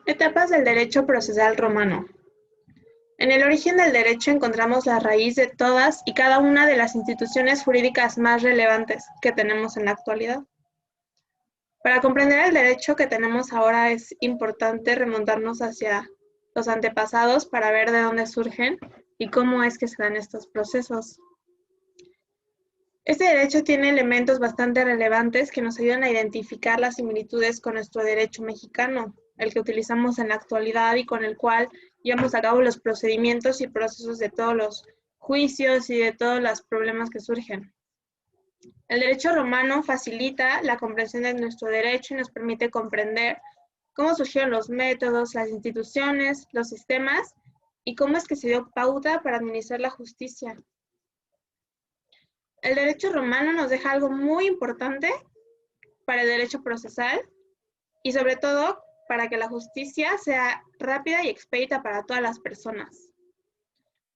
Etapas del derecho procesal romano. En el origen del derecho encontramos la raíz de todas y cada una de las instituciones jurídicas más relevantes que tenemos en la actualidad. Para comprender el derecho que tenemos ahora es importante remontarnos hacia los antepasados para ver de dónde surgen y cómo es que se dan estos procesos. Este derecho tiene elementos bastante relevantes que nos ayudan a identificar las similitudes con nuestro derecho mexicano, el que utilizamos en la actualidad y con el cual llevamos a cabo los procedimientos y procesos de todos los juicios y de todos los problemas que surgen. El derecho romano facilita la comprensión de nuestro derecho y nos permite comprender cómo surgieron los métodos, las instituciones, los sistemas y cómo es que se dio pauta para administrar la justicia. El derecho romano nos deja algo muy importante para el derecho procesal y sobre todo para que la justicia sea rápida y expedita para todas las personas.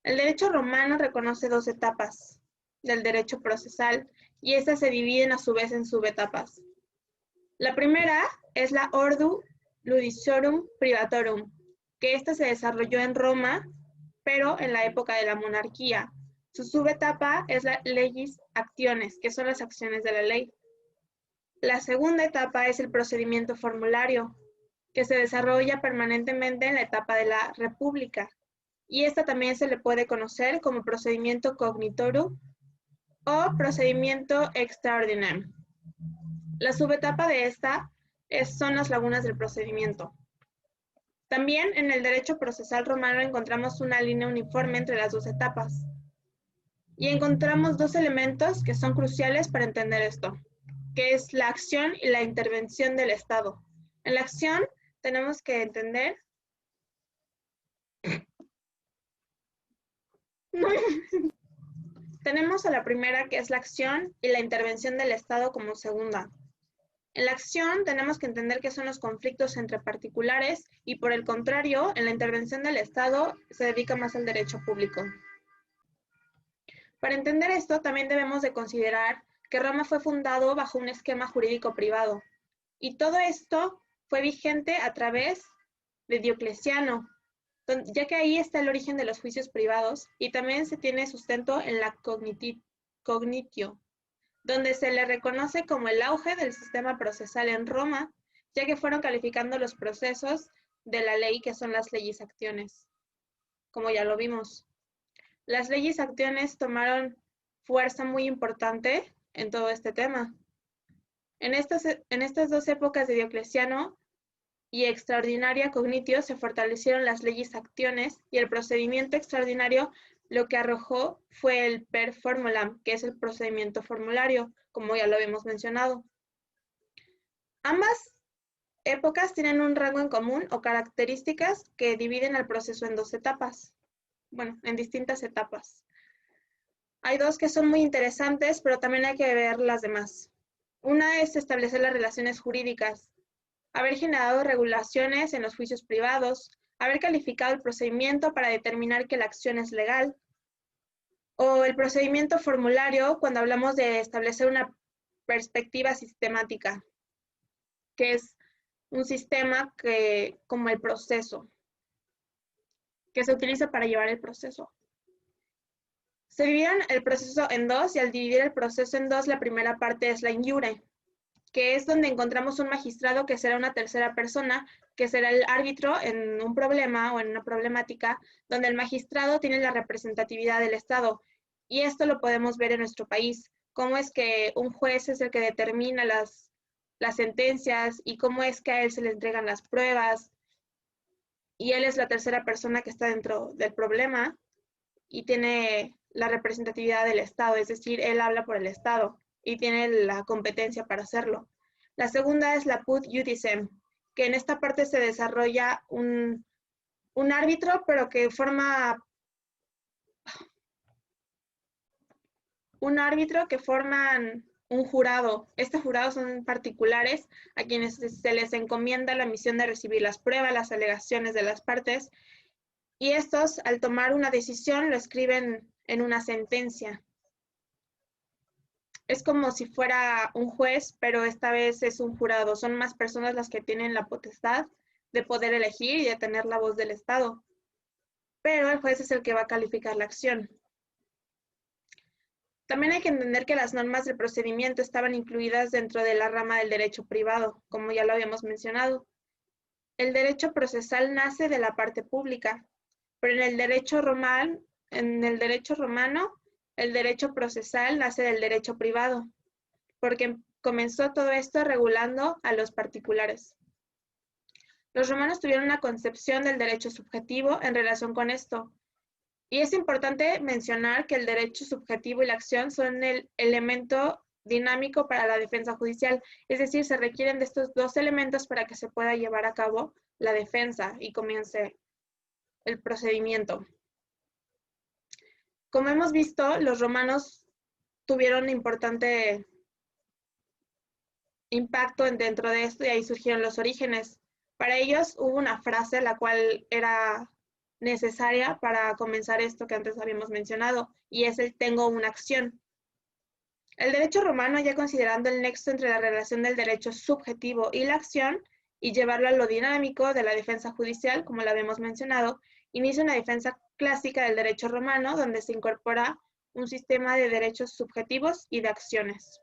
El derecho romano reconoce dos etapas del derecho procesal y estas se dividen a su vez en subetapas. La primera es la Ordo Ludiciorum Privatorum, que esta se desarrolló en Roma, pero en la época de la monarquía. Su subetapa es la Legis Actiones, que son las acciones de la ley. La segunda etapa es el procedimiento formulario, que se desarrolla permanentemente en la etapa de la República, y esta también se le puede conocer como procedimiento cognitorum o procedimiento extraordinarium. La subetapa de esta son las lagunas del procedimiento. También en el derecho procesal romano encontramos una línea uniforme entre las dos etapas. Y encontramos dos elementos que son cruciales para entender esto, que es la acción y la intervención del Estado. En la acción tenemos que entender tenemos a la primera, que es la acción, y la intervención del Estado como segunda. En la acción tenemos que entender qué son los conflictos entre particulares y, por el contrario, en la intervención del Estado se dedica más al derecho público. Para entender esto, también debemos de considerar que Roma fue fundado bajo un esquema jurídico privado, y todo esto fue vigente a través de Diocleciano, ya que ahí está el origen de los juicios privados, y también se tiene sustento en la cognitio, donde se le reconoce como el auge del sistema procesal en Roma, ya que fueron calificando los procesos de la ley, que son las leyes actiones, como ya lo vimos. Las leyes actiones tomaron fuerza muy importante en todo este tema. En estas dos épocas de Diocleciano y extraordinaria cognitio se fortalecieron las leyes actiones, y el procedimiento extraordinario lo que arrojó fue el per formulam, que es el procedimiento formulario, como ya lo habíamos mencionado. Ambas épocas tienen un rango en común o características que dividen el proceso en dos etapas. Bueno, en distintas etapas. Hay dos que son muy interesantes, pero también hay que ver las demás. Una es establecer las relaciones jurídicas, haber generado regulaciones en los juicios privados, haber calificado el procedimiento para determinar que la acción es legal, o el procedimiento formulario cuando hablamos de establecer una perspectiva sistemática, que es un sistema como el proceso, que se utiliza para llevar el proceso. Se dividieron el proceso en dos, y al dividir el proceso en dos, la primera parte es la in iure, que es donde encontramos un magistrado que será una tercera persona, que será el árbitro en un problema o en una problemática, donde el magistrado tiene la representatividad del Estado. Y esto lo podemos ver en nuestro país, cómo es que un juez es el que determina las sentencias y cómo es que a él se le entregan las pruebas, y él es la tercera persona que está dentro del problema y tiene la representatividad del Estado, es decir, él habla por el Estado y tiene la competencia para hacerlo. La segunda es la pud iudicem, que en esta parte se desarrolla un árbitro, pero que forma forman un jurado. Este jurado son particulares a quienes se les encomienda la misión de recibir las pruebas, las alegaciones de las partes, y estos, al tomar una decisión, lo escriben en una sentencia. Es como si fuera un juez, pero esta vez es un jurado. Son más personas las que tienen la potestad de poder elegir y de tener la voz del Estado. Pero el juez es el que va a calificar la acción. También hay que entender que las normas del procedimiento estaban incluidas dentro de la rama del derecho privado, como ya lo habíamos mencionado. El derecho procesal nace de la parte pública, pero en el derecho romano, el derecho procesal nace del derecho privado, porque comenzó todo esto regulando a los particulares. Los romanos tuvieron una concepción del derecho subjetivo en relación con esto, y es importante mencionar que el derecho subjetivo y la acción son el elemento dinámico para la defensa judicial, es decir, se requieren de estos dos elementos para que se pueda llevar a cabo la defensa y comience el procedimiento. Como hemos visto, los romanos tuvieron importante impacto dentro de esto y ahí surgieron los orígenes. Para ellos hubo una frase la cual era necesaria para comenzar esto que antes habíamos mencionado, y es el tengo una acción. El derecho romano, ya considerando el nexo entre la relación del derecho subjetivo y la acción, y llevarlo a lo dinámico de la defensa judicial, como lo habíamos mencionado, inicia una defensa clásica del derecho romano, donde se incorpora un sistema de derechos subjetivos y de acciones.